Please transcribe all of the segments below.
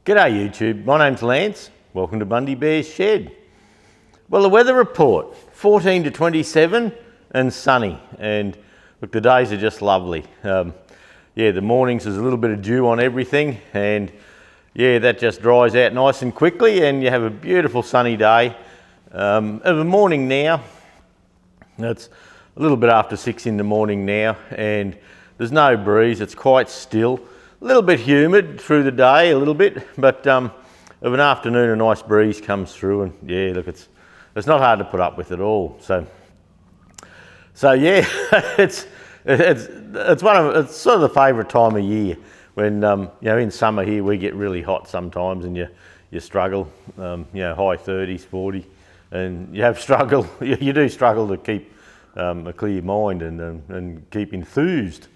G'day YouTube, my name's Lance. Welcome to Bundy Bear's Shed. Well, the weather report, 14 to 27 and sunny. And look, the days are just lovely. Yeah, the mornings there's a little bit of dew on everything, and yeah, that just dries out nice and quickly and you have a beautiful sunny day. Of the morning now, it's a little bit after 6 in the morning now, and there's no breeze, it's quite still. A little bit humid through the day, a little bit, but of an afternoon a nice breeze comes through, and yeah, look, it's not hard to put up with at all. So yeah, it's sort of the favourite time of year when you know, in summer here we get really hot sometimes, and you struggle, you know, high 30s, 40, and you have struggle. You do struggle to keep a clear mind and keep enthused.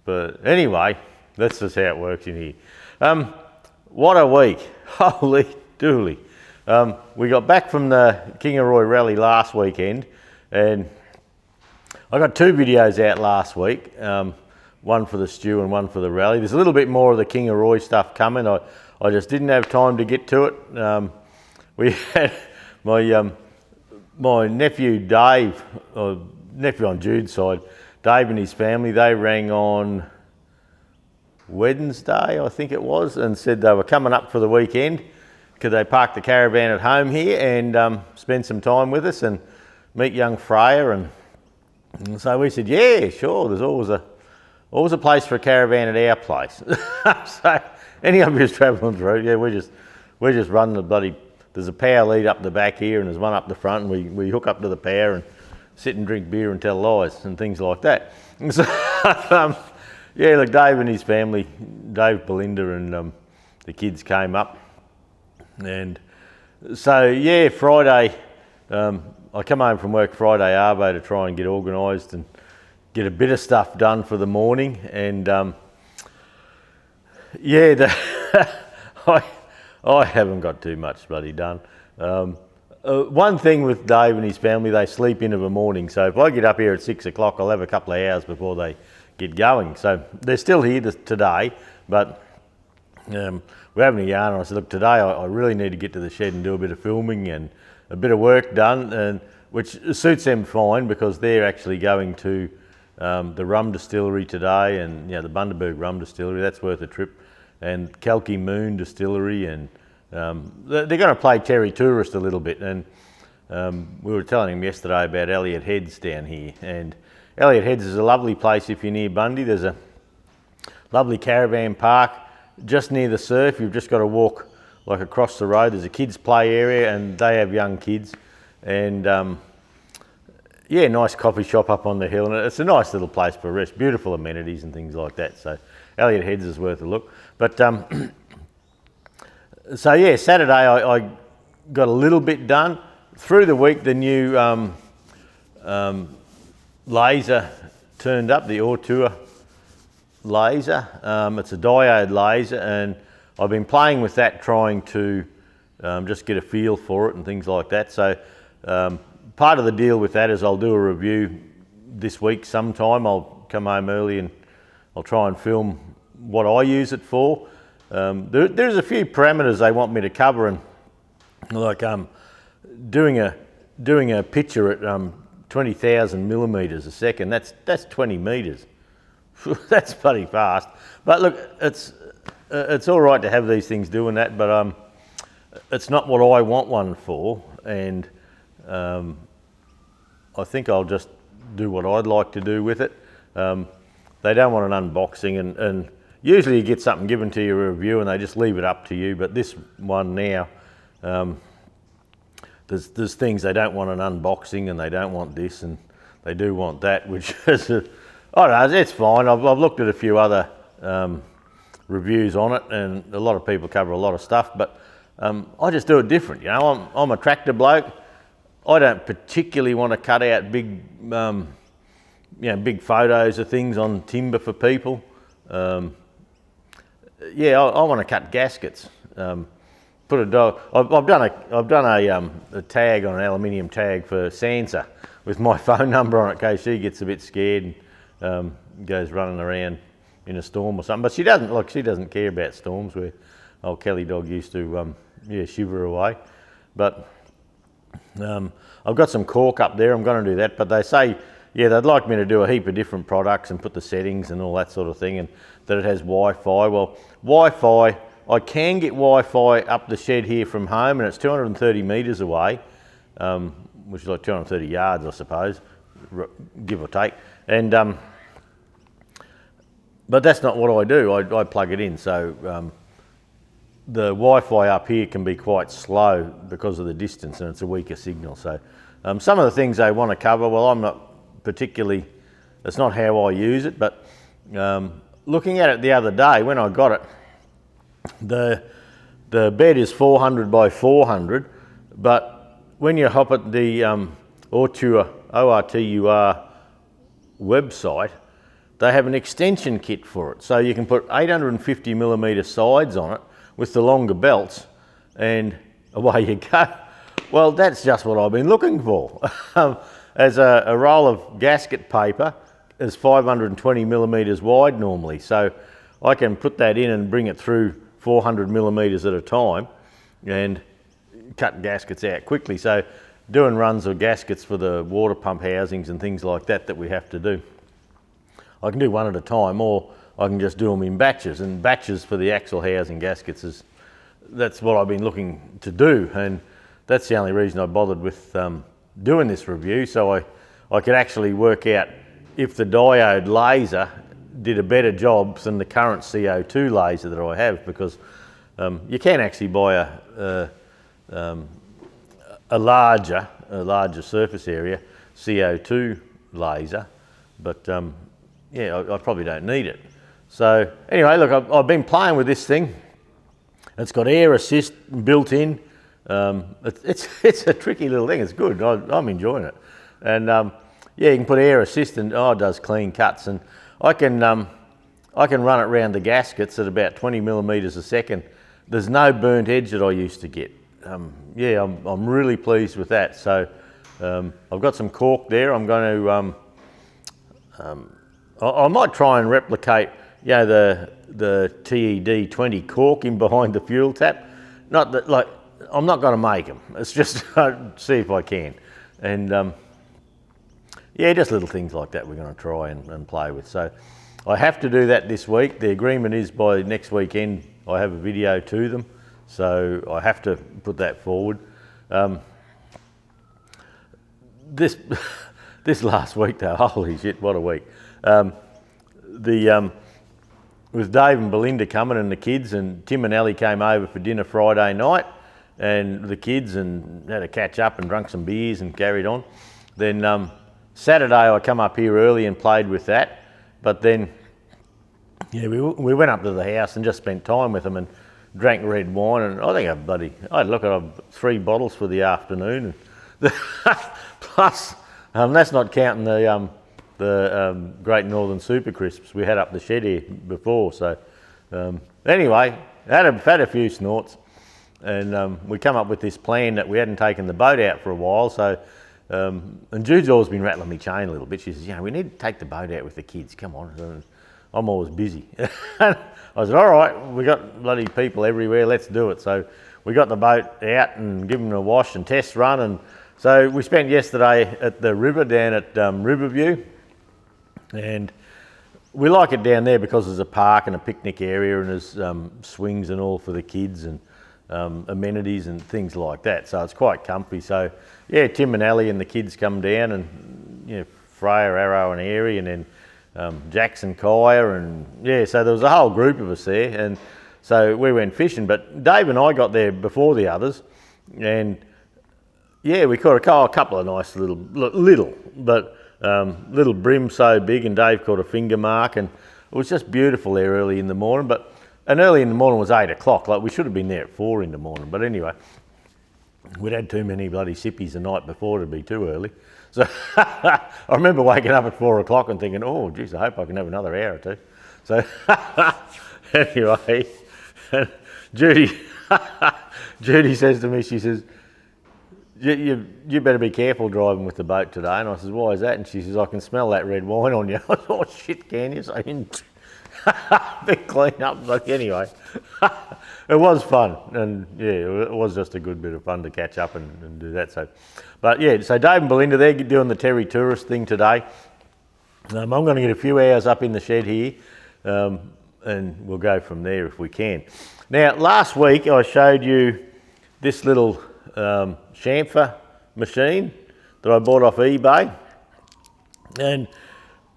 But anyway, that's just how it works in here. What a week, holy dooly. We got back from the Kangaroo rally last weekend, and I got 2 videos out last week, one for the stew and one for the rally. There's a little bit more of the Kangaroo stuff coming. I just didn't have time to get to it. We had my nephew Dave, or nephew on Jude's side, Dave and his family, they rang on Wednesday, I think it was, and said they were coming up for the weekend. Could they park the caravan at home here and spend some time with us and meet young Freya? And so we said, yeah, sure. There's always a place for a caravan at our place. So any of you who's travelling through, yeah, we're just running the bloody. There's a power lead up the back here, and there's one up the front, and we hook up to the power and sit and drink beer and tell lies and things like that. And so, yeah, look, Dave and his family, Dave, Belinda, and the kids came up, and so yeah, Friday. I come home from work Friday arvo to try and get organised and get a bit of stuff done for the morning, and yeah, I haven't got too much bloody done. One thing with Dave and his family, they sleep in of a morning, so if I get up here at 6 o'clock, I'll have a couple of hours before they get going. So they're still here today, but we're having a yarn, and I said, look, today I really need to get to the shed and do a bit of filming and a bit of work done, and which suits them fine because they're actually going to the rum distillery today, and you know, the Bundy Bear rum distillery, that's worth a trip, and Kalki Moon distillery, and they're going to play Terry Tourist a little bit. And we were telling him yesterday about Elliot Heads down here, and Elliot Heads is a lovely place if you're near Bundy. There's a lovely caravan park just near the surf. You've just got to walk like across the road. There's a kids play area, and they have young kids, and yeah, nice coffee shop up on the hill, and it's a nice little place for rest, beautiful amenities and things like that. So Elliot Heads is worth a look. But so yeah, Saturday I got a little bit done. Through the week, the new laser turned up, the Auteur laser. It's a diode laser, and I've been playing with that, trying to just get a feel for it and things like that. So part of the deal with that is I'll do a review this week sometime. I'll come home early and I'll try and film what I use it for. There's a few parameters they want me to cover, and like doing a picture at 20,000 millimeters a second. That's 20 meters. That's pretty fast. But look, it's all right to have these things doing that, but it's not what I want one for, and I think I'll just do what I'd like to do with it. They don't want an unboxing, and usually you get something given to you, a review, and they just leave it up to you. But this one now, there's things they don't want an unboxing, and they don't want this, and they do want that, which is I don't know, it's fine. I've looked at a few other reviews on it, and a lot of people cover a lot of stuff, but I just do it different. You know, I'm a tractor bloke. I don't particularly want to cut out big, you know, big photos of things on timber for people. Yeah, I want to cut gaskets. Put a dog. I've done a tag on an aluminium tag for Sansa with my phone number on it in case she gets a bit scared and goes running around in a storm or something. But she doesn't care about storms. old Kelly dog used to shiver away. But I've got some cork up there. I'm going to do that, but they say, yeah, they'd like me to do a heap of different products and put the settings and all that sort of thing, and that it has Wi-Fi. Well, Wi-Fi, I can get Wi-Fi up the shed here from home, and it's 230 metres away, which is like 230 yards, I suppose, give or take. And but that's not what I do. I plug it in. So the Wi-Fi up here can be quite slow because of the distance, and it's a weaker signal. So some of the things they want to cover, well, I'm not particularly, it's not how I use it, but looking at it the other day when I got it, the bed is 400 by 400, but when you hop at the Ortur website, they have an extension kit for it. So you can put 850 millimetre sides on it with the longer belts, and away you go. Well, that's just what I've been looking for. As a roll of gasket paper is 520 millimetres wide normally, so I can put that in and bring it through 400 millimetres at a time and cut gaskets out quickly. So doing runs of gaskets for the water pump housings and things like that we have to do, I can do one at a time, or I can just do them in batches, and batches for the axle housing gaskets that's what I've been looking to do, and that's the only reason I bothered with doing this review, so I could actually work out if the diode laser did a better job than the current CO2 laser that I have, because you can actually buy a larger surface area CO2 laser, but yeah, I probably don't need it. So anyway, look, I've been playing with this thing. It's got air assist built in. It's a tricky little thing. It's good. I'm enjoying it. And yeah, you can put air assist, and it does clean cuts. And I can run it around the gaskets at about 20 millimetres a second. There's no burnt edge that I used to get. Yeah, I'm really pleased with that. So I've got some cork there. I'm going to I might try and replicate, you know, the TED 20 cork in behind the fuel tap. Not that, like, I'm not going to make them. It's just see if I can. And yeah, just little things like that we're going to try and play with. So I have to do that this week. The agreement is by next weekend I have a video to them. So I have to put that forward. This last week though, holy shit, what a week. With Dave and Belinda coming and the kids, and Tim and Ellie came over for dinner Friday night, and the kids, and had a catch up and drunk some beers and carried on. Then Saturday I come up here early and played with that, but then yeah, we went up to the house and just spent time with them and drank red wine, and I think I'd look at 3 bottles for the afternoon, and plus that's not counting the Great Northern Super Crisps we had up the shed here before. So anyway, had a few snorts, and we come up with this plan that we hadn't taken the boat out for a while. So and Jude's always been rattling me chain a little bit. She says, you know, we need to take the boat out with the kids. Come on. And I'm always busy. I said, all right, we got bloody people everywhere. Let's do it. So we got the boat out and given them a wash and test run. And so we spent yesterday at the river down at Riverview. And we like it down there because there's a park and a picnic area, and there's swings and all for the kids, and amenities and things like that. So it's quite comfy. So yeah, Tim and Ellie and the kids come down, and you know, Freya, Arrow and Airy, and then Jackson, Kaya, and yeah, so there was a whole group of us there, and so we went fishing. But Dave and I got there before the others, and yeah, we caught a couple of nice little brim so big, and Dave caught a finger mark, and it was just beautiful there early in the morning. And early in the morning was 8 o'clock, like we should have been there at 4 in the morning. But anyway, we'd had too many bloody sippies the night before to be too early. So I remember waking up at 4 o'clock and thinking, oh geez, I hope I can have another hour or two. So anyway, Judy says to me, she says, you better be careful driving with the boat today. And I says, why is that? And she says, I can smell that red wine on you. I said, oh shit, can you? So Big clean up, but anyway, it was fun, and yeah, it was just a good bit of fun to catch up and do that. So, but yeah, so Dave and Belinda, they're doing the Terry Tourist thing today. I'm going to get a few hours up in the shed here, and we'll go from there if we can. Now, last week I showed you this little chamfer machine that I bought off eBay, and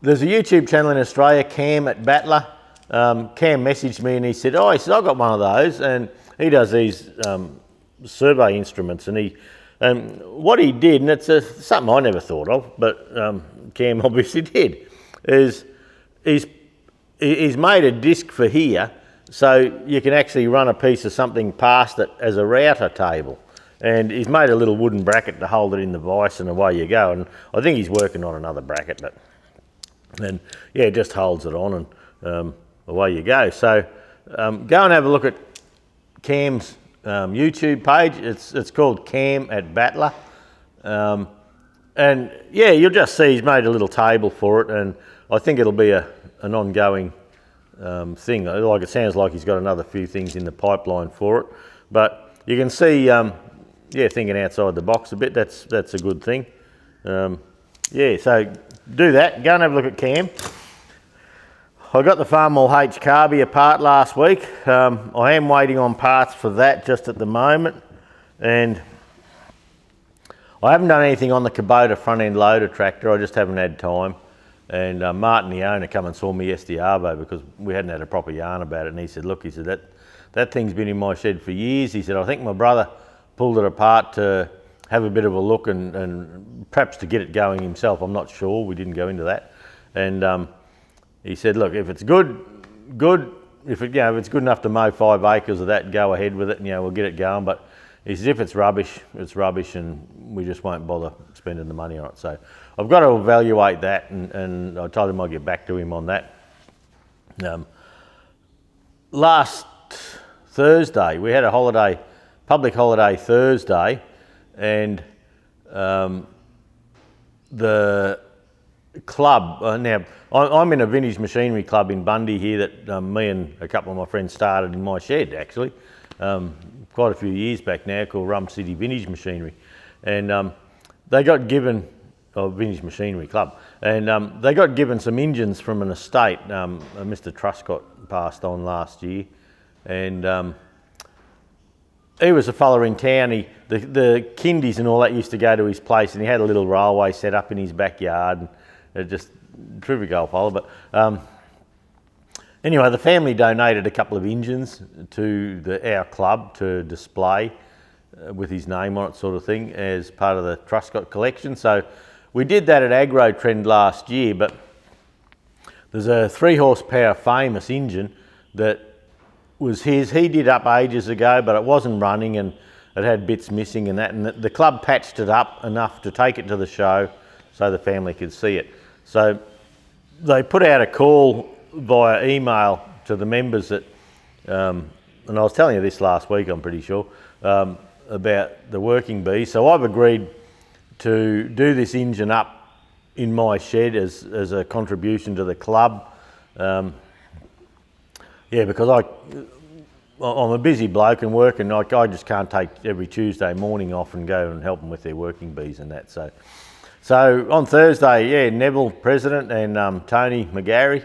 there's a YouTube channel in Australia, Cam at Battler. Cam messaged me and he said, he said, I got one of those, and he does these survey instruments, and what he did, and it's something I never thought of, but Cam obviously did, is he's made a disc for here, so you can actually run a piece of something past it as a router table. And he's made a little wooden bracket to hold it in the vise, and away you go. And I think he's working on another bracket, but then yeah, it just holds it on, and away you go. So go and have a look at Cam's YouTube page. It's called Cam at Battler, and yeah, you'll just see he's made a little table for it, and I think it'll be an ongoing thing. Like, it sounds like he's got another few things in the pipeline for it, but you can see, yeah, thinking outside the box a bit. That's a good thing. Yeah, so do that. Go and have a look at Cam. I got the Farmall H Carby apart last week. I am waiting on parts for that just at the moment, and I haven't done anything on the Kubota front end loader tractor. I just haven't had time. And Martin, the owner, come and saw me yesterday arvo because we hadn't had a proper yarn about it, and he said, look, he said, that thing's been in my shed for years. He said, I think my brother pulled it apart to have a bit of a look and perhaps to get it going himself. I'm not sure. We didn't go into that. And he said, look, if it's good. If it's good enough to mow 5 acres of that, go ahead with it, and we'll get it going. But he says, if it's rubbish, it's rubbish, and we just won't bother spending the money on it. So I've got to evaluate that, and I told him I'd get back to him on that. Last Thursday, we had a public holiday Thursday, and the club, now I'm in a vintage machinery club in Bundy here that me and a couple of my friends started in my shed, actually, quite a few years back now, called Rum City Vintage Machinery. And they got given, Vintage Machinery Club, and they got given some engines from an estate. Mr. Truscott passed on last year, and he was a fella in town. The kindies and all that used to go to his place, and he had a little railway set up in his backyard, and it just terrific old fella. But anyway, the family donated a couple of engines to our club to display with his name on it, sort of thing, as part of the Truscott collection. So we did that at Agro Trend last year, but there's a 3 horsepower famous engine that was his. He did up ages ago, but it wasn't running, and it had bits missing and that, and the club patched it up enough to take it to the show so the family could see it. So they put out a call via email to the members that, and I was telling you this last week, I'm pretty sure, about the working bees. So I've agreed to do this engine up in my shed as a contribution to the club. Yeah, because I'm a busy bloke and work, and I just can't take every Tuesday morning off and go and help them with their working bees and that. So on Thursday, yeah, Neville, president, and Tony McGarry,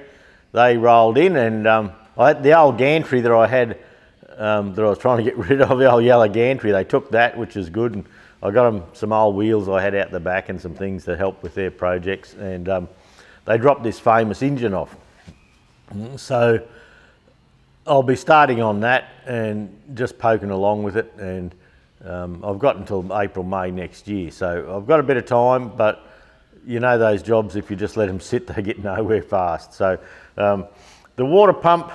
they rolled in, and I had the old gantry that I had, that I was trying to get rid of, the old yellow gantry. They took that, which is good, and I got them some old wheels I had out the back and some things to help with their projects, and they dropped this famous engine off. So I'll be starting on that and just poking along with it, and I've got until April, May next year, so I've got a bit of time, but you know those jobs, if you just let them sit, they get nowhere fast. So the water pump,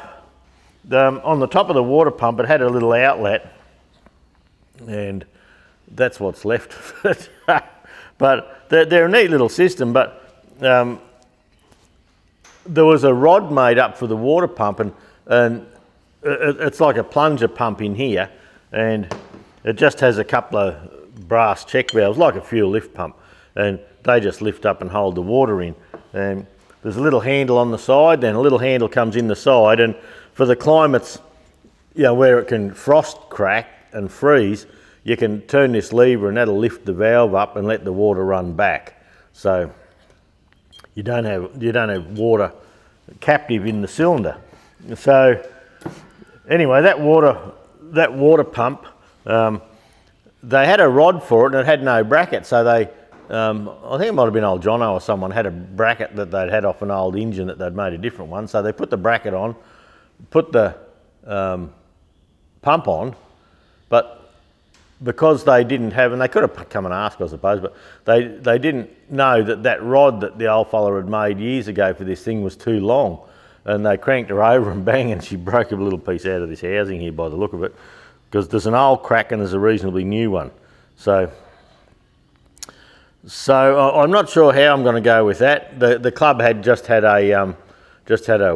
on the top of the water pump, it had a little outlet, and that's what's left of it. But they're a neat little system, but there was a rod made up for the water pump, and it's like a plunger pump in here, and it just has a couple of brass check valves, like a fuel lift pump, and they just lift up and hold the water in. And there's a little handle on the side, then a little handle comes in the side, and for the climates, you know, where it can frost crack and freeze, you can turn this lever and that'll lift the valve up and let the water run back. So you don't have water captive in the cylinder. So anyway, that water pump, they had a rod for it and it had no bracket, so they, I think it might have been old Jono or someone had a bracket that they'd had off an old engine that they'd made a different one. So they put the bracket on, put the pump on, but because they didn't have, and they could have come and asked, I suppose, but they didn't know that rod that the old fella had made years ago for this thing was too long. And they cranked her over and bang, and she broke a little piece out of this housing here by the look of it, because there's an old crack and there's a reasonably new one. So I'm not sure how I'm going to go with that. The club had just had a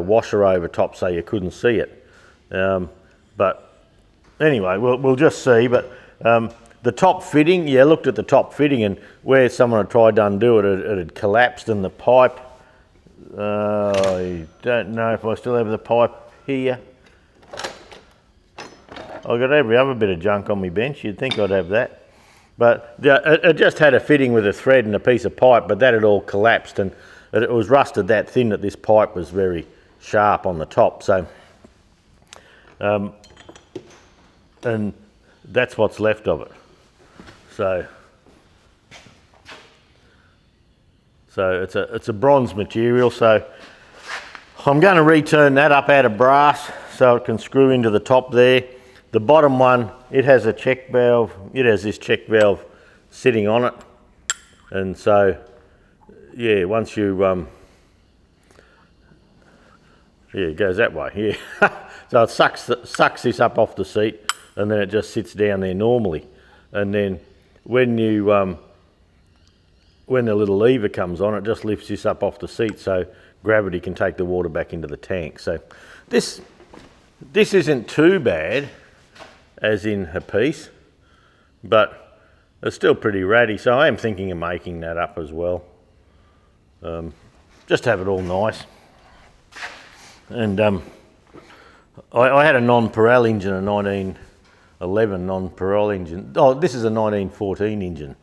washer over top, so you couldn't see it. But anyway, we'll just see. But the top fitting, yeah, I looked at the top fitting, and where someone had tried to undo it, it had collapsed, and the pipe. I don't know if I still have the pipe here. I've got every other bit of junk on my bench. You'd think I'd have that. But it just had a fitting with a thread and a piece of pipe, but that had all collapsed, and it was rusted that thin that this pipe was very sharp on the top. So, and that's what's left of it. So it's a bronze material. So I'm going to return that up out of brass so it can screw into the top there. The bottom one, it has a check valve. It has this check valve sitting on it, and so yeah, once you yeah, it goes that way. Yeah, so it sucks this up off the seat, and then it just sits down there normally. And then when you when the little lever comes on, it just lifts this up off the seat, so gravity can take the water back into the tank. So this isn't too bad, as in a piece, but it's still pretty ratty. So I am thinking of making that up as well, just to have it all nice. And I had a non-Pirelli engine, a 1911 non-Pirelli engine. Oh, this is a 1914 engine.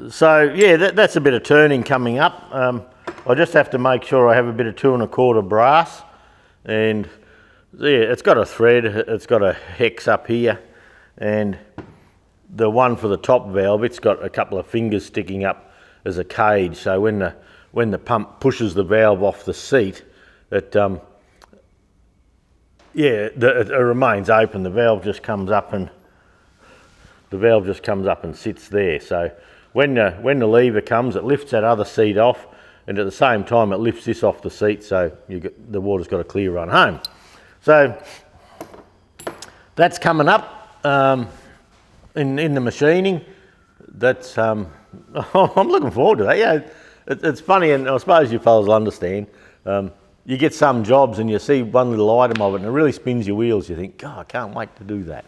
So yeah, that's a bit of turning coming up. I just have to make sure I have a bit of 2 1/4 brass, and yeah, it's got a thread, it's got a hex up here, and the one for the top valve, it's got a couple of fingers sticking up as a cage. So when the pump pushes the valve off the seat, it it remains open. The valve just comes up and sits there. So when the lever comes, it lifts that other seat off, and at the same time it lifts this off the seat, so the water's got a clear run home. So that's coming up in the machining. That's I'm looking forward to that. Yeah, it's funny, and I suppose you fellas will understand. You get some jobs and you see one little item of it and it really spins your wheels. You think, God, I can't wait to do that.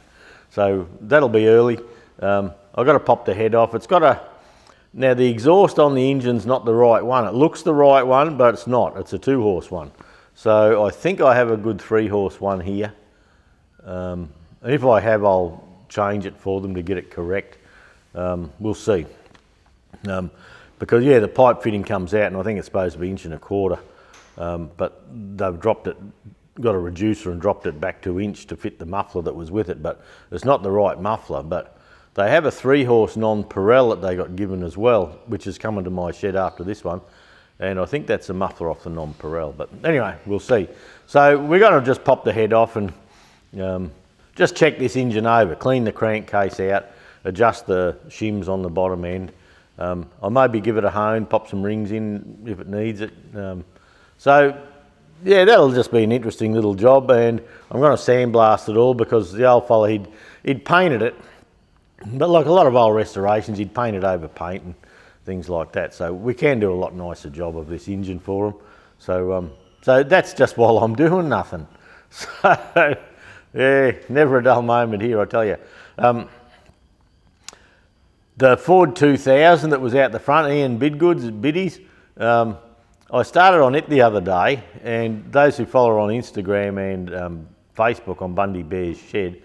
So that'll be early. I've got to pop the head off. It's got now the exhaust on the engine's not the right one. It looks the right one, but it's not. It's a 2-horse one. So I think I have a good 3-horse one here. And if I have, I'll change it for them to get it correct. We'll see. Because yeah, the pipe fitting comes out, and I think it's supposed to be 1 1/4. But they've dropped it, got a reducer and dropped it back to 1 inch to fit the muffler that was with it, but it's not the right muffler. But they have a 3-horse non-Pirelli that they got given as well, which is coming to my shed after this one, and I think that's a muffler off the non-Pirelli. But anyway, we'll see. So we're going to just pop the head off and just check this engine over, clean the crankcase out, adjust the shims on the bottom end. I'll maybe give it a hone, pop some rings in if it needs it. So yeah, that'll just be an interesting little job, and I'm going to sandblast it all, because the old fella, he'd painted it, but like a lot of old restorations, he'd painted over paint and things like that. So we can do a lot nicer job of this engine for him. So that's just while I'm doing nothing. So yeah, never a dull moment here, I tell you. The Ford 2000 that was out the front, Ian Bidgood's, Biddies, I started on it the other day, and those who follow on Instagram and Facebook on Bundy Bear's Shed,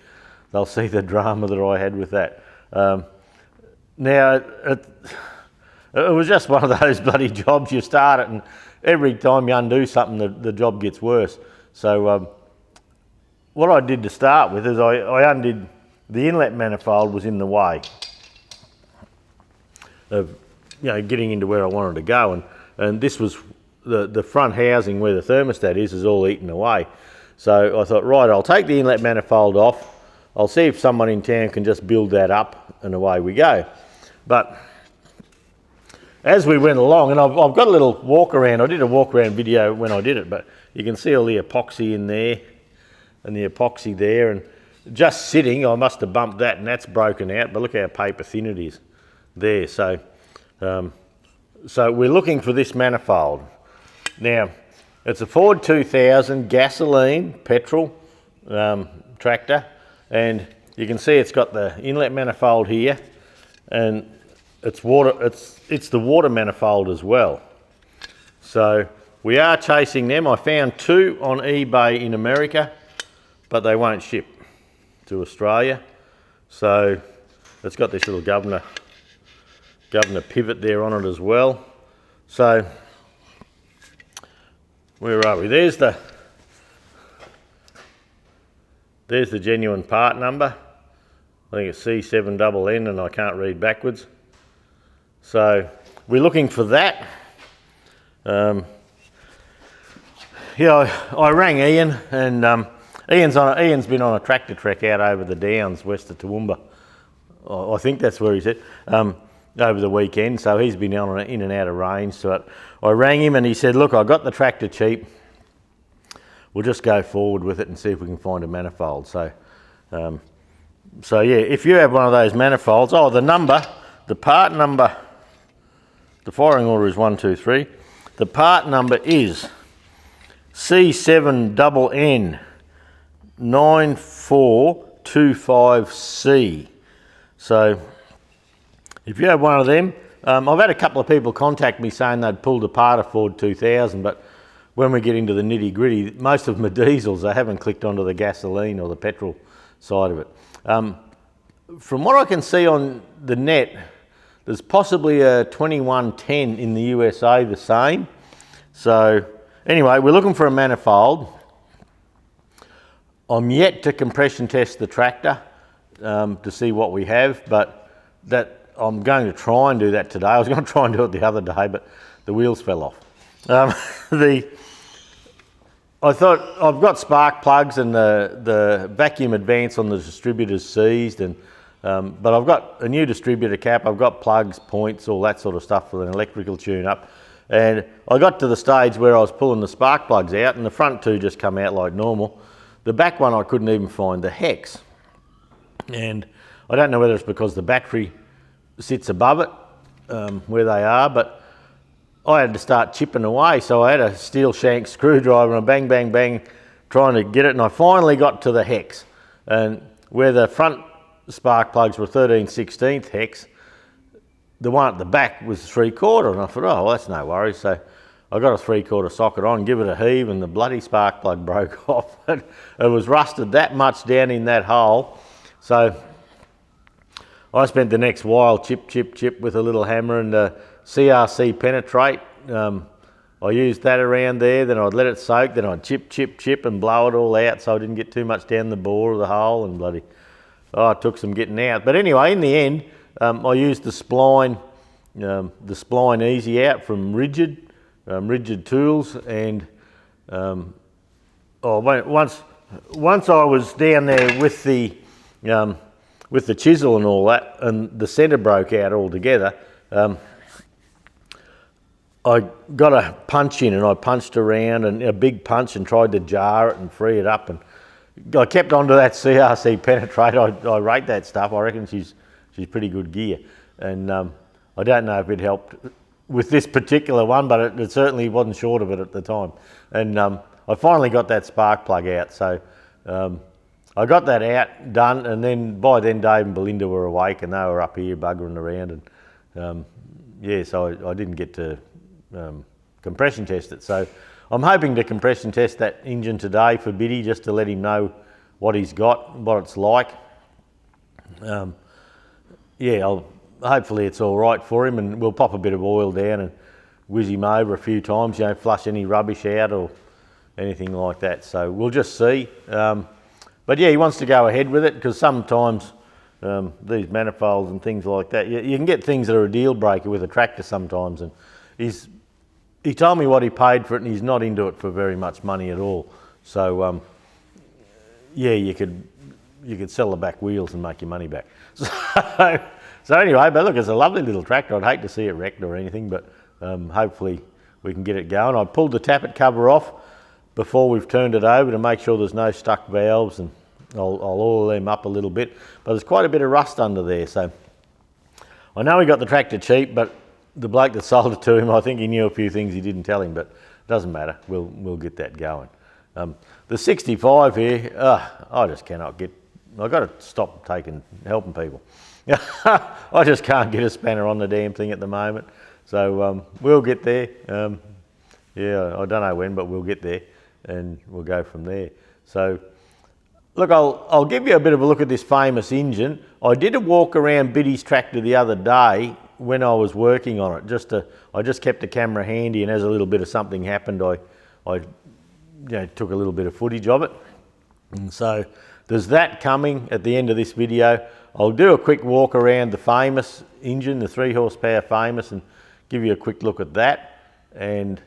they'll see the drama that I had with that. Now, it was just one of those bloody jobs. You start it, and every time you undo something, the job gets worse. So what I did to start with is I undid the inlet manifold was in the way of getting into where I wanted to go, and this was the front housing where the thermostat is all eaten away. So I thought, right, I'll take the inlet manifold off. I'll see if someone in town can just build that up, and away we go. But as we went along, and I've got a little walk around. I did a walk around video when I did it, but you can see all the epoxy in there and the epoxy there, and just sitting, I must have bumped that, and that's broken out, but look how paper thin it is there. So so we're looking for this manifold. Now, it's a Ford 2000 gasoline petrol tractor, and you can see it's got the inlet manifold here, and it's the water manifold as well. So we are chasing them. I found two on eBay in America, but they won't ship to Australia. So it's got this little governor pivot there on it as well. So where are we? There's the genuine part number. I think it's C7NN, and I can't read backwards. So we're looking for that. I rang Ian, and Ian's been on a tractor trek out over the downs west of Toowoomba. I think that's where he's at, over the weekend. So he's been in and out of range. So I rang him, and he said, "Look, I got the tractor cheap. We'll just go forward with it and see if we can find a manifold." So yeah, if you have one of those manifolds, the part number, the firing order is 123. The part number is C7NN 9425C. So if you have one of them, I've had a couple of people contact me saying they'd pulled apart a Ford 2000, but when we get into the nitty gritty, most of them are diesels. They haven't clicked onto the gasoline or the petrol side of it. From what I can see on the net, there's possibly a 2110 in the USA the same. So anyway, we're looking for a manifold. I'm yet to compression test the tractor to see what we have, but I'm going to try and do that today. I was going to try and do it the other day, but the wheels fell off. I thought I've got spark plugs, and the vacuum advance on the distributor's seized, but I've got a new distributor cap. I've got plugs, points, all that sort of stuff for an electrical tune-up. And I got to the stage where I was pulling the spark plugs out, and the front two just come out like normal. The back one I couldn't even find the hex, and I don't know whether it's because the battery sits above it where they are, but I had to start chipping away. So I had a steel shank screwdriver and bang, bang, bang, trying to get it, and I finally got to the hex. And where the front spark plugs were 13/16 hex, the one at the back was 3/4, and I thought, oh, well, that's no worries. So I got a 3/4 socket on, give it a heave, and the bloody spark plug broke off. It was rusted that much down in that hole. So I spent the next while chip with a little hammer and CRC penetrate. I used that around there, then I'd let it soak, then I'd chip and blow it all out so I didn't get too much down the bore of the hole, and it took some getting out. But anyway, in the end, I used the spline easy out from Rigid Tools, and once I was down there with the chisel and all that, and the centre broke out altogether, I got a punch in, and I punched around, and a big punch, and tried to jar it and free it up, and I kept onto that CRC penetrate. I rate that stuff. I reckon she's pretty good gear, and I don't know if it helped with this particular one, but it certainly wasn't short of it at the time. And I finally got that spark plug out, so I got that out, done, and then by then Dave and Belinda were awake, and they were up here buggering around, and so I didn't get to compression test it. So I'm hoping to compression test that engine today for Biddy, just to let him know what he's got, what it's like. Yeah, hopefully it's all right for him, and we'll pop a bit of oil down and whiz him over a few times, you know, flush any rubbish out or anything like that. So we'll just see. But yeah, he wants to go ahead with it, because sometimes these manifolds and things like that, you can get things that are a deal breaker with a tractor sometimes, and he told me what he paid for it, and he's not into it for very much money at all. So yeah, you could sell the back wheels and make your money back. So anyway, but look, it's a lovely little tractor. I'd hate to see it wrecked or anything, but hopefully we can get it going. I pulled the tappet cover off before we've turned it over to make sure there's no stuck valves, and I'll oil them up a little bit, but there's quite a bit of rust under there. So I know he got the tractor cheap, but the bloke that sold it to him, I think he knew a few things he didn't tell him, but it doesn't matter. We'll get that going. The 65 here, I just cannot get, I've got to stop helping people. I just can't get a spanner on the damn thing at the moment. So we'll get there. Yeah, I don't know when, but we'll get there, and we'll go from there. So look, I'll give you a bit of a look at this famous engine. I did a walk around Biddy's tractor the other day when I was working on it. I just kept the camera handy, and as a little bit of something happened, I took a little bit of footage of it. And so there's that coming at the end of this video. I'll do a quick walk around the famous engine, the 3 horsepower famous, and give you a quick look at that. And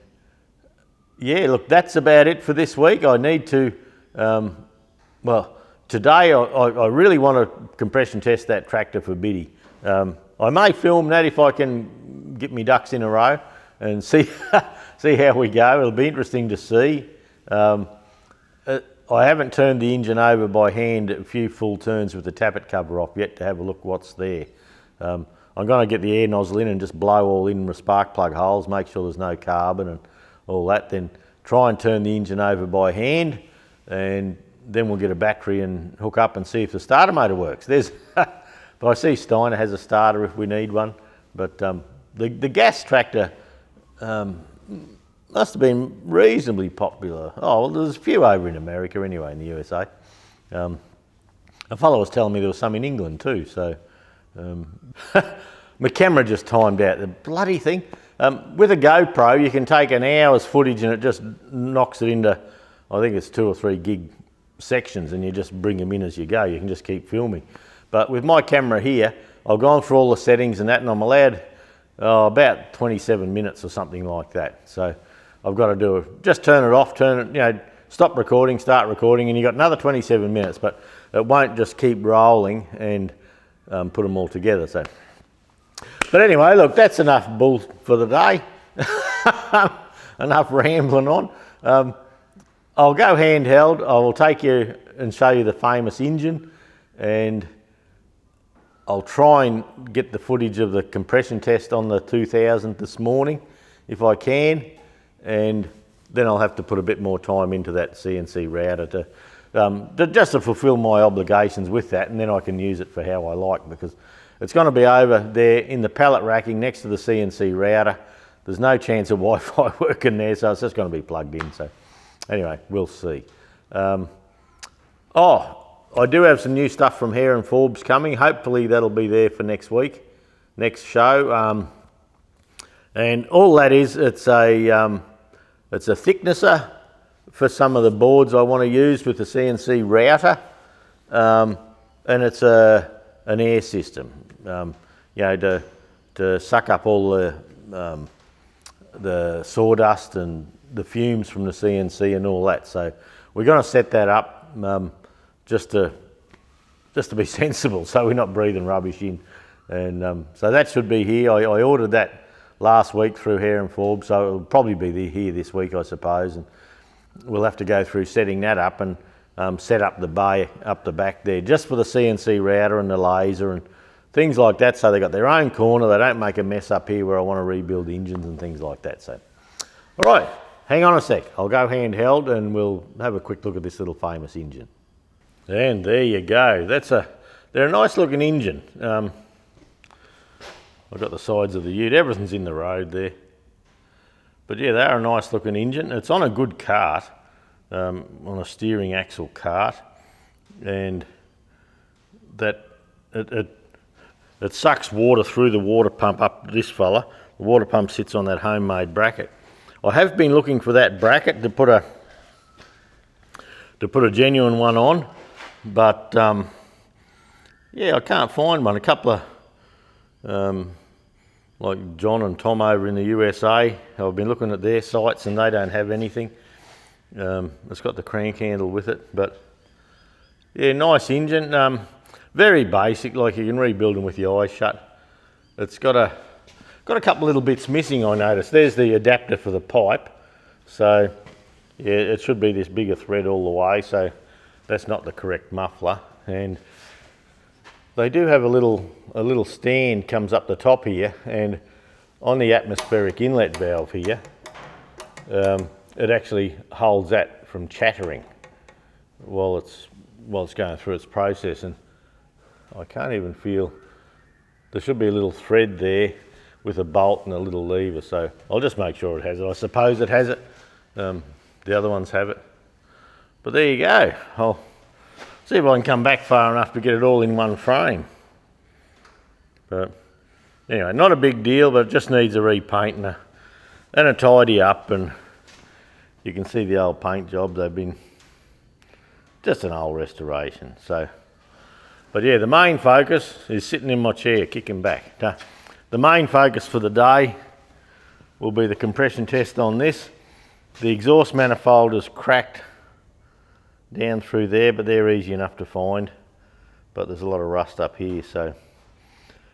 yeah, look, that's about it for this week. I need to, well, today I really want to compression test that tractor for Biddy. I may film that if I can get my ducks in a row and see how we go. It'll be interesting to see. I haven't turned the engine over by hand a few full turns with the tappet cover off yet to have a look what's there. I'm going to get the air nozzle in and just blow all in with spark plug holes, make sure there's no carbon and all that, then try and turn the engine over by hand, and then we'll get a battery and hook up and see if the starter motor works. But I see Steiner has a starter if we need one, but the gas tractor must have been reasonably popular. Oh, well, there's a few over in America anyway, in the USA. A fellow was telling me there was some in England too, so my camera just timed out. The bloody thing. With a GoPro, you can take an hour's footage and it just knocks it into, I think it's 2 or 3 gig sections, and you just bring them in as you go. You can just keep filming. But with my camera here, I've gone through all the settings and that, and I'm allowed about 27 minutes or something like that. So I've got to just turn it off, stop recording, start recording, and you've got another 27 minutes, but it won't just keep rolling and put them all together. So, but anyway, look, that's enough bull for the day. Enough rambling on. I'll go handheld. I will take you and show you the famous engine, and I'll try and get the footage of the compression test on the 2000 this morning, if I can, and then I'll have to put a bit more time into that CNC router just to fulfill my obligations with that, and then I can use it for how I like, because it's going to be over there in the pallet racking next to the CNC router. There's no chance of Wi-Fi working there, so it's just going to be plugged in. So anyway, we'll see. I do have some new stuff from Hare and Forbes coming. Hopefully that'll be there for next week, next show. And all that is, it's a thicknesser for some of the boards I want to use with the CNC router, and it's an air system, to suck up all the sawdust and the fumes from the CNC and all that. So we're going to set that up just to be sensible, so we're not breathing rubbish in. And so that should be here. I ordered that last week through Hare and Forbes, so it'll probably be here this week, I suppose. And we'll have to go through setting that up and set up the bay up the back there, just for the CNC router and the laser and things like that, so they've got their own corner. They don't make a mess up here where I want to rebuild engines and things like that. So, all right, hang on a sec. I'll go handheld and we'll have a quick look at this little famous engine. And there you go. They're a nice looking engine. I've got the sides of the ute. Everything's in the road there. But yeah, they're a nice looking engine. It's on a good cart, on a steering axle cart, and that it sucks water through the water pump up this fella. The water pump sits on that homemade bracket. I have been looking for that bracket to put a genuine one on, but yeah, I can't find one. A couple of like John and Tom over in the USA, I've been looking at their sites and they don't have anything. It's got the crank handle with it, but yeah, nice engine. Very basic, like you can rebuild them with your eyes shut. It's got a couple little bits missing, I noticed. There's the adapter for the pipe, so yeah, it should be this bigger thread all the way, so that's not the correct muffler. And they do have a little stand comes up the top here, and on the atmospheric inlet valve here, it actually holds that from chattering while it's going through its process. And I can't even feel, there should be a little thread there with a bolt and a little lever, so I'll just make sure it has it. I suppose it has it. The other ones have it. But there you go. I'll see if I can come back far enough to get it all in one frame. But anyway, not a big deal, but it just needs a repaint and a tidy up, and you can see the old paint jobs. They've been just an old restoration. So, but yeah, the main focus is sitting in my chair, kicking back. The main focus for the day will be the compression test on this. The exhaust manifold is cracked down through there, but they're easy enough to find. But there's a lot of rust up here, so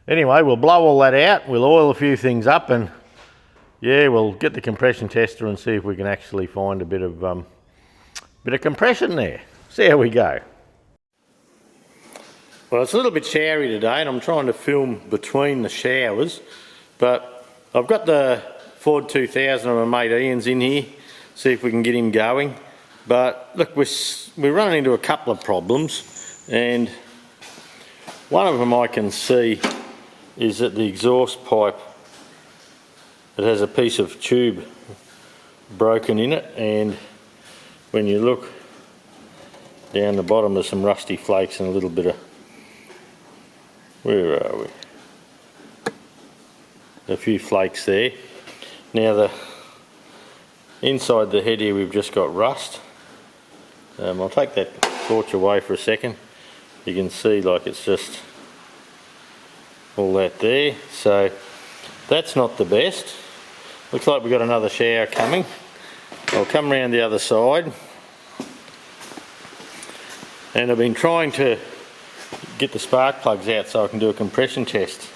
anyway, we'll blow all that out. We'll oil a few things up, and yeah, we'll get the compression tester and see if we can actually find a bit of compression there. See how we go. Well, it's a little bit showery today, and I'm trying to film between the showers, but I've got the Ford 2000 of my mate Ian's in here, see if we can get him going. But look, we're running into a couple of problems, and one of them I can see is that the exhaust pipe, it has a piece of tube broken in it, and when you look down the bottom there's some rusty flakes and a little bit of, where are we? A few flakes there. Now the inside the head here we've just got rust. I'll take that torch away for a second. You can see like it's just all that there, so that's not the best. Looks like we've got another shower coming. I'll come around the other side, and I've been trying to get the spark plugs out so I can do a compression test.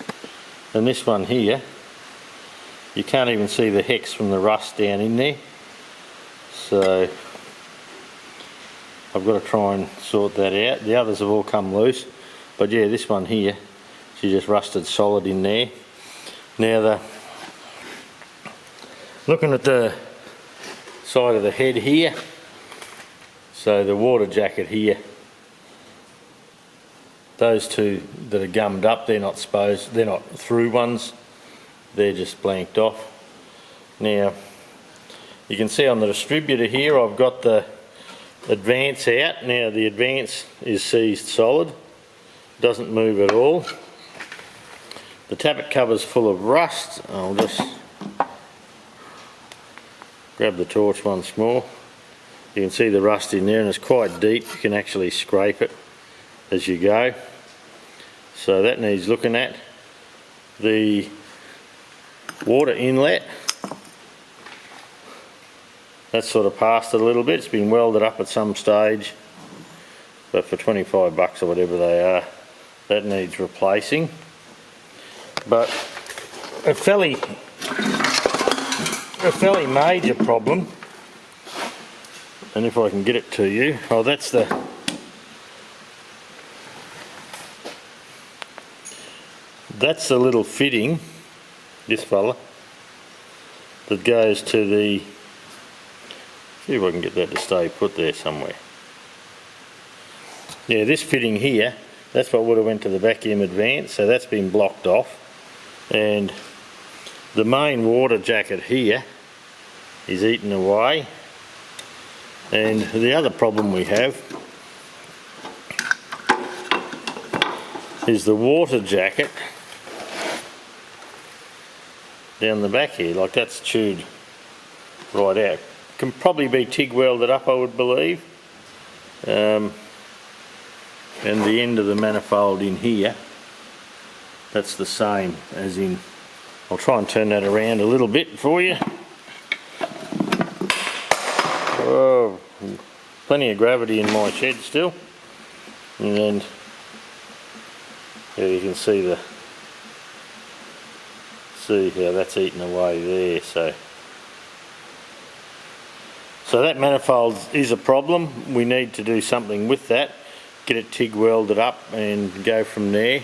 And this one here, you can't even see the hex from the rust down in there, so I've got to try and sort that out. The others have all come loose, but yeah, this one here, she just rusted solid in there. Now looking at the side of the head here, so the water jacket here, those two that are gummed up, they're not through ones, they're just blanked off. Now you can see on the distributor here I've got the advance out. Now the advance is seized solid, doesn't move at all. The tappet cover's full of rust. I'll just grab the torch once more. You can see the rust in there, and it's quite deep. You can actually scrape it as you go. So that needs looking at. The water inlet, that's sort of passed a little bit. It's been welded up at some stage, but for 25 bucks or whatever they are, that needs replacing. But a fairly major problem, and if I can get it to you, oh, that's the little fitting, this fella, that goes to the, see if I can get that to stay put there somewhere. Yeah, this fitting here, that's what would have went to the vacuum advance, so that's been blocked off. And the main water jacket here is eaten away. And the other problem we have is the water jacket down the back here, like that's chewed right out. Can probably be TIG welded up, I would believe. And the end of the manifold in here, that's the same as in, I'll try and turn that around a little bit for you. Oh, plenty of gravity in my shed still. And there you can see how that's eaten away there. So that manifold is a problem. We need to do something with that, get it TIG welded up and go from there.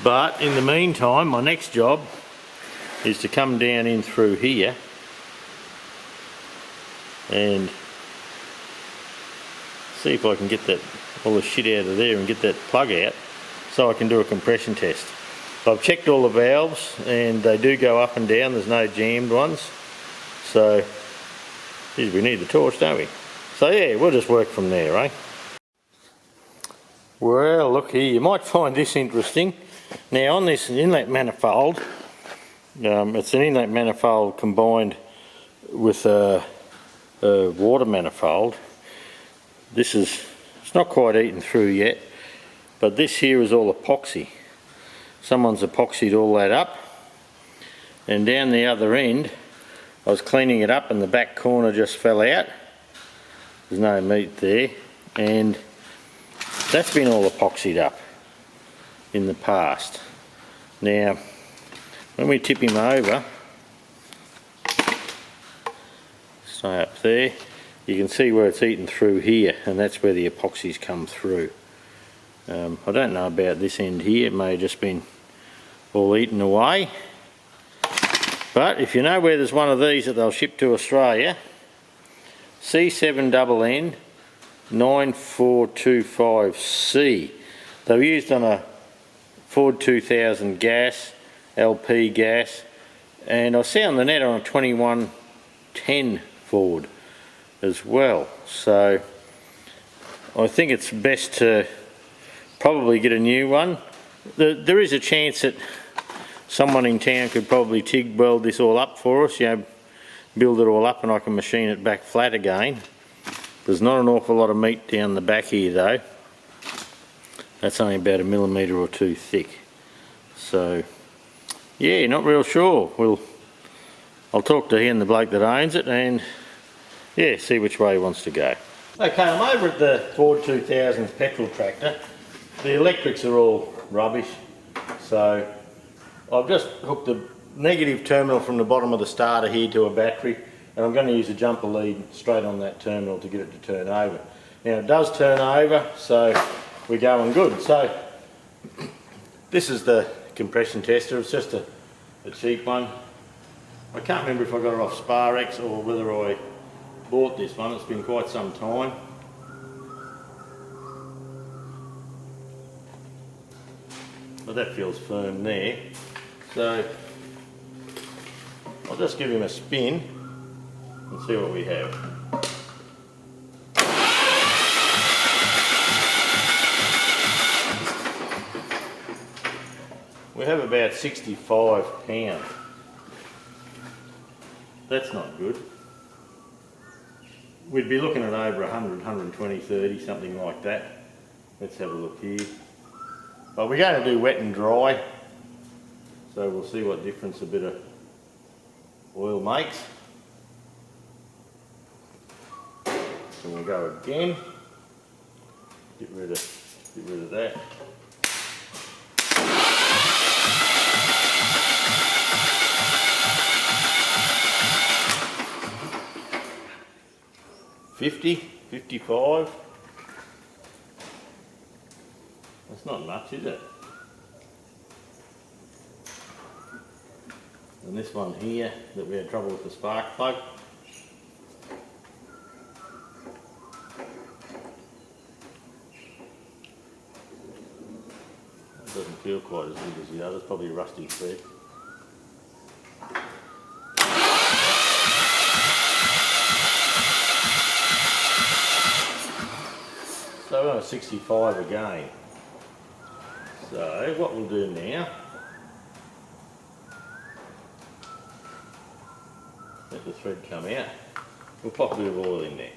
But in the meantime, my next job is to come down in through here and see if I can get all the shit out of there and get that plug out so I can do a compression test. I've checked all the valves and they do go up and down, there's no jammed ones. So, geez, we need the torch, don't we? So yeah, we'll just work from there, eh? Well, look here, you might find this interesting. Now on this inlet manifold, it's an inlet manifold combined with a water manifold. It's not quite eaten through yet, but this here is all epoxy. Someone's epoxied all that up, and down the other end I was cleaning it up and the back corner just fell out. There's no meat there, and that's been all epoxied up in the past. Now when we tip him over, stay up there, you can see where it's eaten through here, and that's where the epoxies come through. I don't know about this end here, it may have just been all eaten away. But if you know where there's one of these that they'll ship to Australia, C7NN 9425C. They were used on a Ford 2000 gas, LP gas, and I see on the net on a 2110 Ford as well. So I think it's best to probably get a new one. There is a chance that someone in town could probably TIG weld this all up for us, build it all up and I can machine it back flat again. There's not an awful lot of meat down the back here though. That's only about 1 millimetre or 2 thick. So yeah, not real sure. I'll talk to him, the bloke that owns it, and yeah, see which way he wants to go. Okay, I'm over at the Ford 2000 petrol tractor. The electrics are all rubbish, so I've just hooked the negative terminal from the bottom of the starter here to a battery, and I'm going to use a jumper lead straight on that terminal to get it to turn over. Now it does turn over, so we're going good. So this is the compression tester. It's just a cheap one. I can't remember if I got it off Sparex or whether I bought this one. It's been quite some time. But that feels firm there. So I'll just give him a spin and see what we have. We have about 65 pounds. That's not good. We'd be looking at over 100, 120, 30, something like that. Let's have a look here. But we're going to do wet and dry, so we'll see what difference a bit of oil makes. So we'll go again. Get rid of that. $50, $55. That's not much, is it? And this one here that we had trouble with the spark plug. It doesn't feel quite as good as the others, probably a rusty thread. So we're on 65 again. So what we'll do now, let the thread come out, we'll pop a bit of oil in there.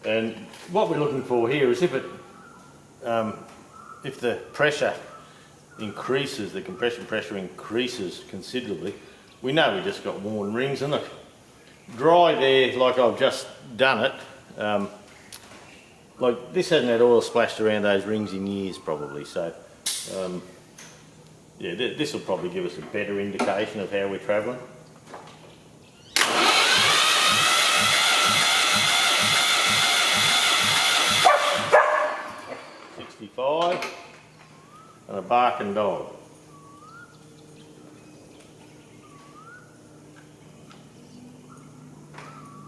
And what we're looking for here is if the pressure increases, the compression pressure increases considerably, we know we just got worn rings, and look, dry there like I've just done it, like this hasn't had oil splashed around those rings in years probably, so yeah, this will probably give us a better indication of how we're travelling. And a barking dog.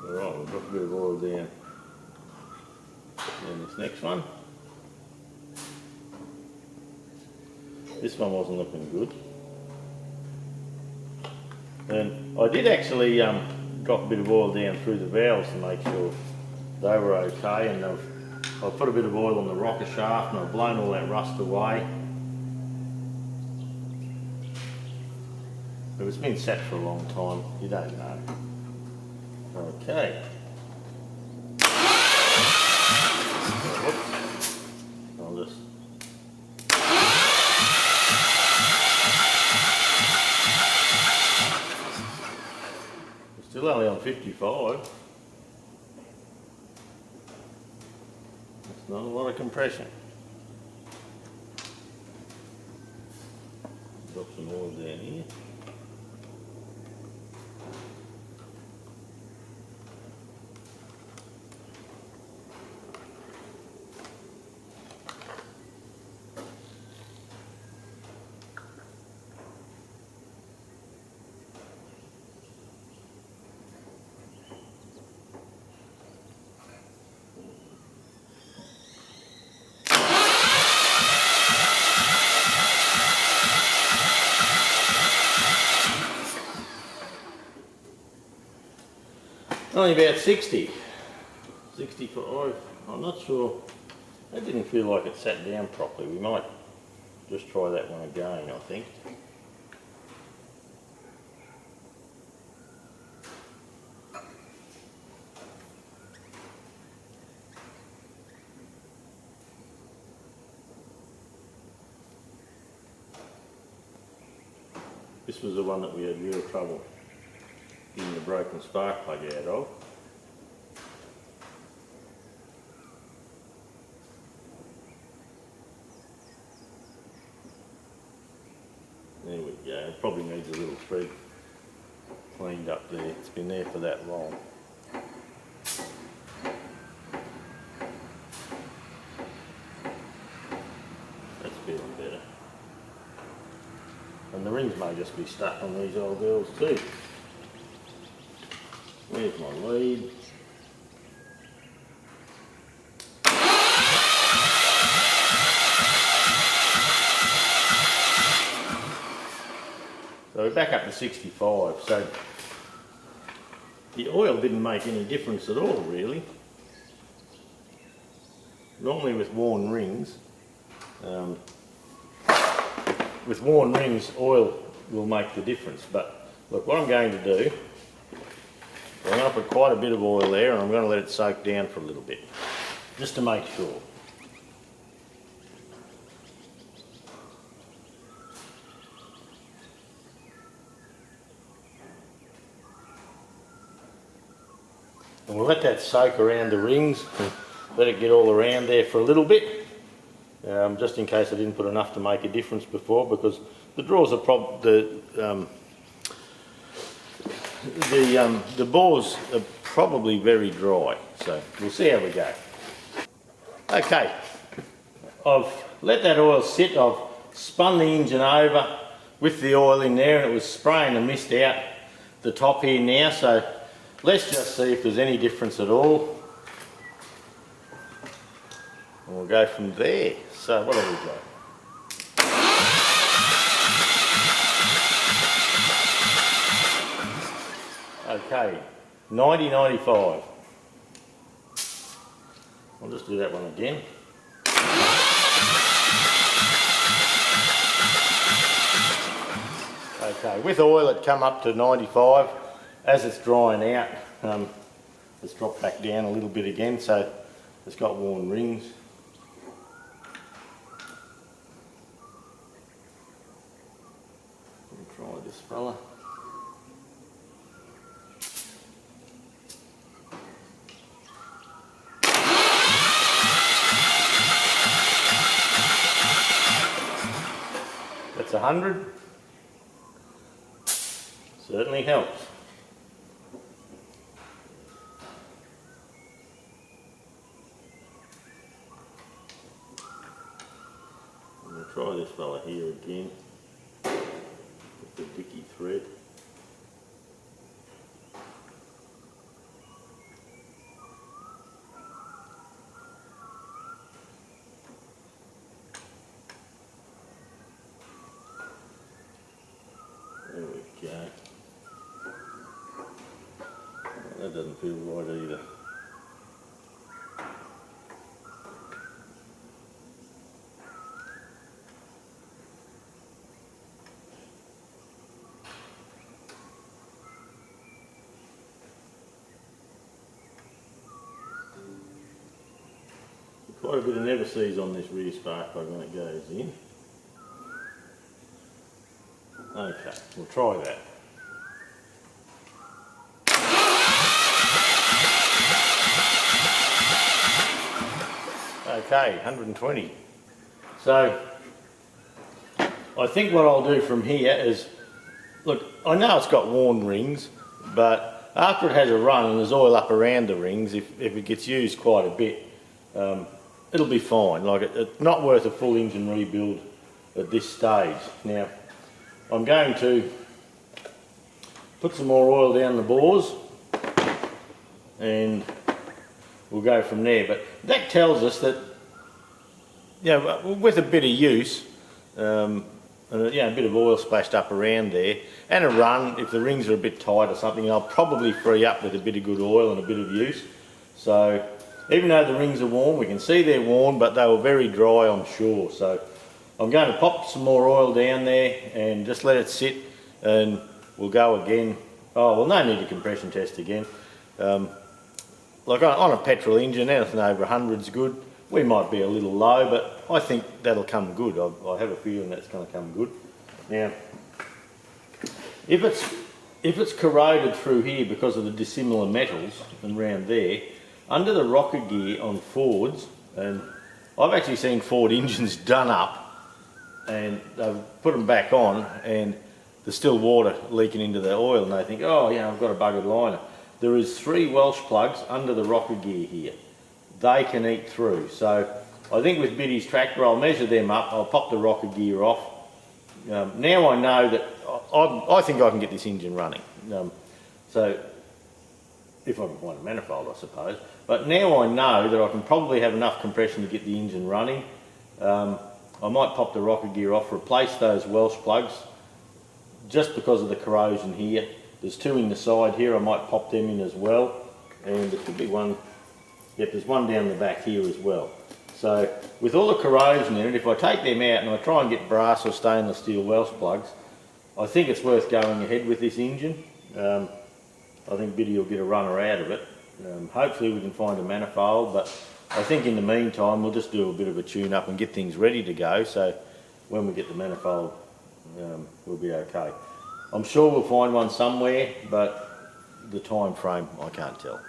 Alright, we'll drop a bit of oil down. And this next one. This one wasn't looking good. And I did actually drop a bit of oil down through the valves to make sure they were okay, and I've put a bit of oil on the rocker shaft and I've blown all that rust away. But it's been sat for a long time, you don't know. Okay. Whoops. I'll just... We're still only on 55. That's not a lot of compression. Drop some oil down here. Only about 60, 65, I'm not sure, that didn't feel like it sat down properly. We might just try that one again, I think. This was the one that we had real trouble getting the broken spark plug out of. There we go, it probably needs a little thread cleaned up there, it's been there for that long. That's feeling better. And the rings may just be stuck on these old girls too. There's my lead. So we're back up to 65, so the oil didn't make any difference at all really. Normally with worn rings, oil will make the difference, but look, what I'm going to do, I'm going to put quite a bit of oil there and I'm going to let it soak down for a little bit, just to make sure. And we'll let that soak around the rings and let it get all around there for a little bit, just in case I didn't put enough to make a difference before, because the drawers are the bores are probably very dry, so we'll see how we go. Okay, I've let that oil sit, I've spun the engine over with the oil in there and it was spraying the mist out the top here now, so let's just see if there's any difference at all. And we'll go from there. So what have we got? Okay, 90.95. I'll just do that one again. Okay, with oil it come up to 95. As it's drying out, it's dropped back down a little bit again, so it's got worn rings. Try this fella. That's 100. Certainly helps. I'm going to try this fella here again with the dicky thread. There we go. That doesn't feel right either. Quite a bit of never sees on this rear spark plug when it goes in. Okay, we'll try that. Okay, 120. So I think what I'll do from here is, look, I know it's got worn rings, but after it has a run and there's oil up around the rings, if it gets used quite a bit, it'll be fine. Like it's not worth a full engine rebuild at this stage. Now, I'm going to put some more oil down the bores and we'll go from there. But that tells us that, you know, with a bit of use, and a bit of oil splashed up around there, and a run, if the rings are a bit tight or something, I'll probably free up with a bit of good oil and a bit of use. So even though the rings are worn, we can see they're worn, but they were very dry, I'm sure. So I'm going to pop some more oil down there and just let it sit, and we'll go again. Oh, well, no need to compression test again. Like on a petrol engine, anything over 100's good. We might be a little low, but I think that'll come good. I have a feeling that's going to come good. Now, if it's corroded through here because of the dissimilar metals and round there, under the rocker gear on Fords, and I've actually seen Ford engines done up, and they've put them back on, and there's still water leaking into the oil, and they think, oh yeah, I've got a buggered liner. There is 3 Welsh plugs under the rocker gear here. They can eat through. So I think with Biddy's tractor, I'll measure them up, I'll pop the rocker gear off. Now I know that I think I can get this engine running. So if I can find a manifold, I suppose. But now I know that I can probably have enough compression to get the engine running. I might pop the rocker gear off, replace those Welsh plugs, just because of the corrosion here. There's 2 in the side here, I might pop them in as well. And there could be one, yep, there's one down the back here as well. So with all the corrosion in it, if I take them out and I try and get brass or stainless steel Welsh plugs, I think it's worth going ahead with this engine. I think Biddy will get a runner out of it. Hopefully we can find a manifold, but I think in the meantime we'll just do a bit of a tune up and get things ready to go, so when we get the manifold we'll be okay. I'm sure we'll find one somewhere, but the time frame I can't tell.